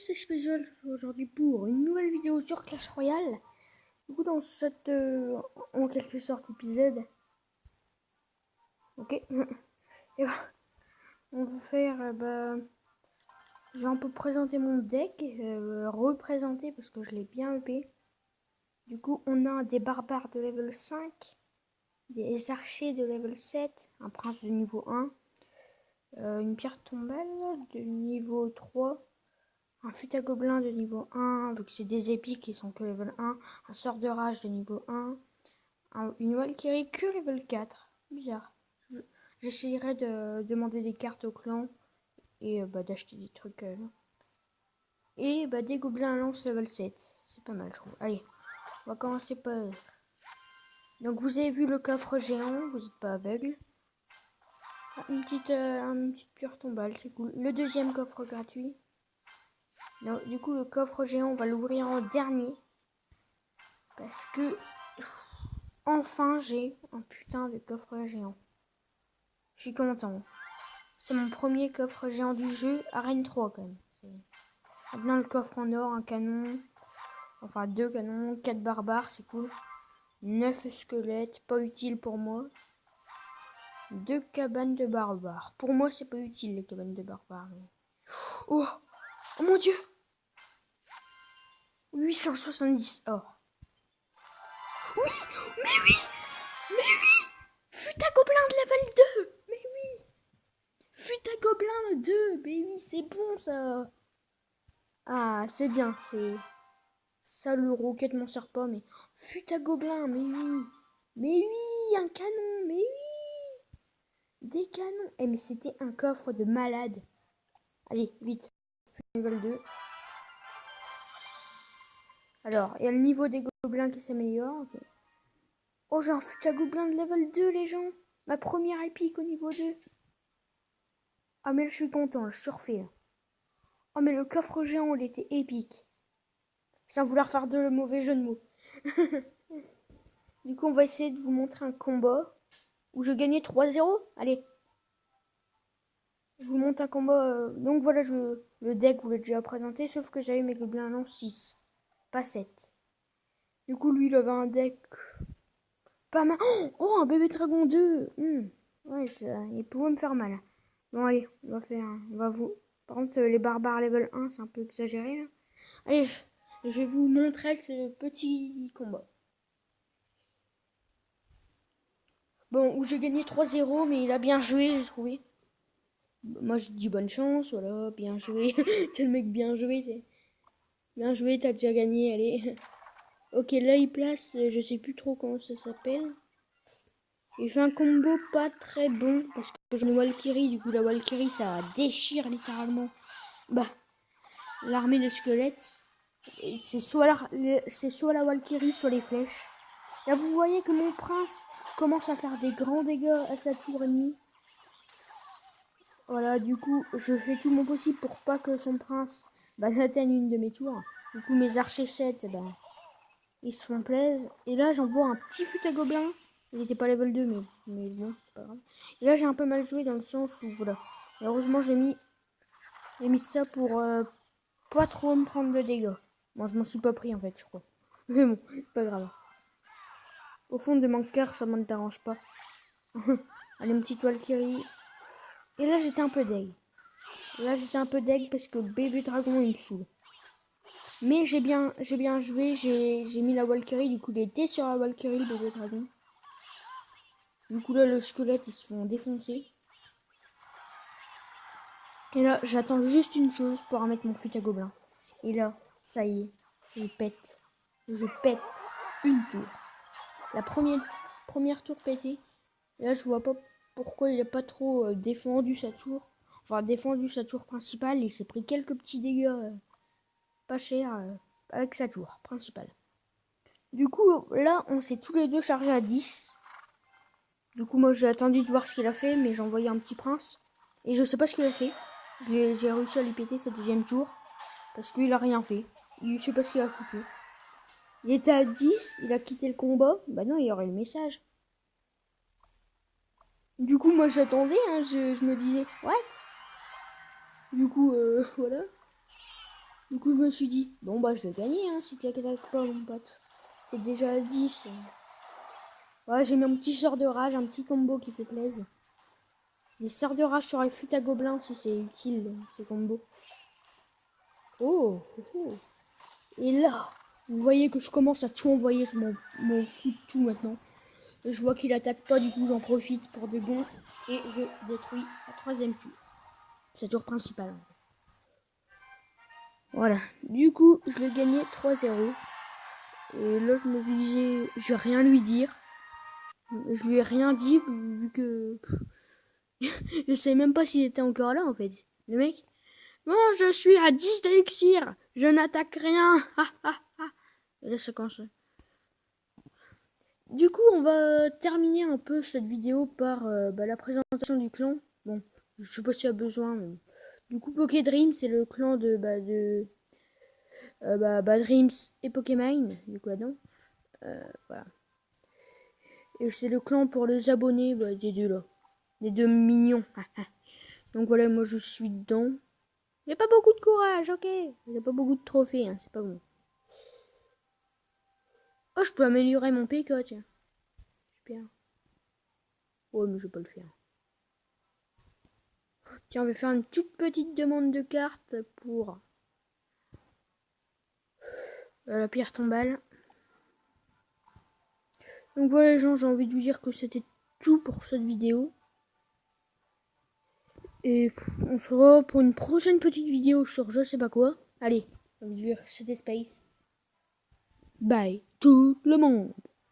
c'est Spécial aujourd'hui pour une nouvelle vidéo sur Clash Royale. Du coup, dans cette en quelque sorte épisode, ok, et bah, on va faire, je vais un peu présenter mon deck, représenter parce que je l'ai bien upé. Du coup, on a des barbares de level 5, des archers de level 7, un prince de niveau 1, une pierre tombale de niveau 3. Un fut à gobelin de niveau 1, vu que c'est des épiques qui sont que level 1. Un sort de rage de niveau 1. Une Valkyrie que level 4. Bizarre. J'essayerai de demander des cartes au clan. Et d'acheter des trucs là. Et des gobelins à lance level 7. C'est pas mal, je trouve. Allez, on va commencer par... Donc vous avez vu le coffre géant, vous n'êtes pas aveugle. Une petite pierre tombale, c'est cool. Le deuxième coffre gratuit. Non, du coup, le coffre géant, on va l'ouvrir en dernier. Parce que, enfin, j'ai un putain de coffre géant. Je suis content. C'est mon premier coffre géant du jeu, Arène 3 quand même. Maintenant, le coffre en or, un canon. Enfin, 2 canons, 4 barbares, c'est cool. 9 squelettes, pas utile pour moi. 2 cabanes de barbares. Pour moi, c'est pas utile, les cabanes de barbares. Oh, oh mon dieu! 870 or. Oui, mais oui, mais oui, fut à gobelin de level 2, mais oui, fut à gobelin de 2, mais oui, c'est bon ça. Ah, c'est bien, c'est ça le roquette m'en sert pas, mais fut à gobelin, mais oui, un canon, mais oui, des canons. Eh mais c'était un coffre de malade. Allez, vite, level 2. Alors, il y a le niveau des gobelins qui s'améliore. Okay. Oh, j'ai un fut à gobelin de level 2, les gens. Ma première épique au niveau 2. Ah, mais là, je suis content, je surfais là. Oh, mais le coffre géant, il était épique. Sans vouloir faire de mauvais jeu de mots. Du coup, on va essayer de vous montrer un combat où je gagnais 3-0. Allez. Je vous montre un combat. Donc voilà, le deck, vous l'avez déjà présenté, sauf que j'avais mes gobelins en 6, pas 7. Du coup, lui, il avait un deck pas mal. Oh, un bébé dragon 2. Ouais, il pouvait me faire mal. Bon, allez, on va vous... Par contre, les barbares level 1, c'est un peu exagéré, là. Allez, je vais vous montrer ce petit combat. Bon, où j'ai gagné 3-0, mais il a bien joué, j'ai trouvé. Moi, je dis bonne chance, voilà, bien joué. T'es le mec bien joué, bien joué, t'as déjà gagné, allez. Ok, là, il place, je sais plus trop comment ça s'appelle. Il fait un combo pas très bon, parce que je me Valkyrie, du coup, la Valkyrie, ça déchire littéralement. L'armée de squelettes. C'est soit la Valkyrie, soit les flèches. Là, vous voyez que mon prince commence à faire des grands dégâts à sa tour ennemie. Voilà, du coup, je fais tout mon possible pour pas que son prince atteigne une de mes tours. Du coup, mes archers 7, ils se font plaisir. Et là, j'envoie un petit fut à gobelin. Il n'était pas level 2, mais bon, c'est pas grave. Et là, j'ai un peu mal joué dans le sens où, voilà. Et heureusement, j'ai mis ça pour pas trop me prendre de dégâts. Moi, je m'en suis pas pris, en fait, je crois. Mais bon, c'est pas grave. Au fond de mon cœur, ça ne t'arrange pas. Allez, une petite Valkyrie. Et là, j'étais un peu deg. Parce que bébé dragon, il me saoule. Mais j'ai bien joué. J'ai mis la Valkyrie. Du coup, il était sur la Valkyrie, le bébé dragon. Du coup, là, le squelette, ils se font défoncer. Et là, j'attends juste une chose pour mettre mon fut à gobelin. Et là, ça y est, je pète. Je pète une tour. La première tour pétée. Et là, je vois pas pourquoi il a pas trop défendu sa tour. Enfin, défendu sa tour principale. Il s'est pris quelques petits dégâts pas chers avec sa tour principale. Du coup, là, on s'est tous les deux chargés à 10. Du coup, moi, j'ai attendu de voir ce qu'il a fait, mais j'ai envoyé un petit prince. Et je sais pas ce qu'il a fait. J'ai réussi à lui péter sa deuxième tour. Parce qu'il a rien fait. Je sais pas ce qu'il a foutu. Il était à 10, il a quitté le combat. Bah non, il y aurait le message. Du coup, moi, j'attendais, hein, je me disais, what? Du coup, voilà. Du coup, je me suis dit, bon bah je vais gagner si tu attaques pas mon pote. C'est déjà à 10. Ouais, j'ai mis un petit sort de rage, un petit combo qui fait plaisir. Les sorts de rage sur les flûtes à gobelins si c'est utile, ces combos. Oh, oh, oh. Et là, vous voyez que je commence à tout envoyer, je m'en fous de tout maintenant. Je vois qu'il attaque pas, du coup j'en profite pour de bon. Et je détruis sa troisième tour. Sa tour principale. Voilà, du coup je l'ai gagné 3-0. Et là je me disais, je vais rien lui dire. Je lui ai rien dit vu que... je sais même pas s'il était encore là en fait. Le mec, bon, je suis à 10 d'élixir. Je n'attaque rien. Et là, ça commence. Du coup, on va terminer un peu cette vidéo par la présentation du clan. Bon, je sais pas s'il y a besoin. Mais... Du coup, Pokédream, c'est le clan de Dreams et Pokémon. Du coup, non. Voilà. Et c'est le clan pour les abonnés des deux là. Les deux mignons. Donc voilà, moi je suis dedans. J'ai pas beaucoup de courage, ok. J'ai pas beaucoup de trophées, hein, c'est pas bon. Oh, je peux améliorer mon PK, tiens. Super. Oh, mais je vais pas le faire. Tiens, on va faire une toute petite demande de carte pour la pierre tombale. Donc voilà les gens, j'ai envie de vous dire que c'était tout pour cette vidéo. Et on se revoit pour une prochaine petite vidéo sur je sais pas quoi. Allez, j'ai envie de dire que c'était Space. Bye tout le monde.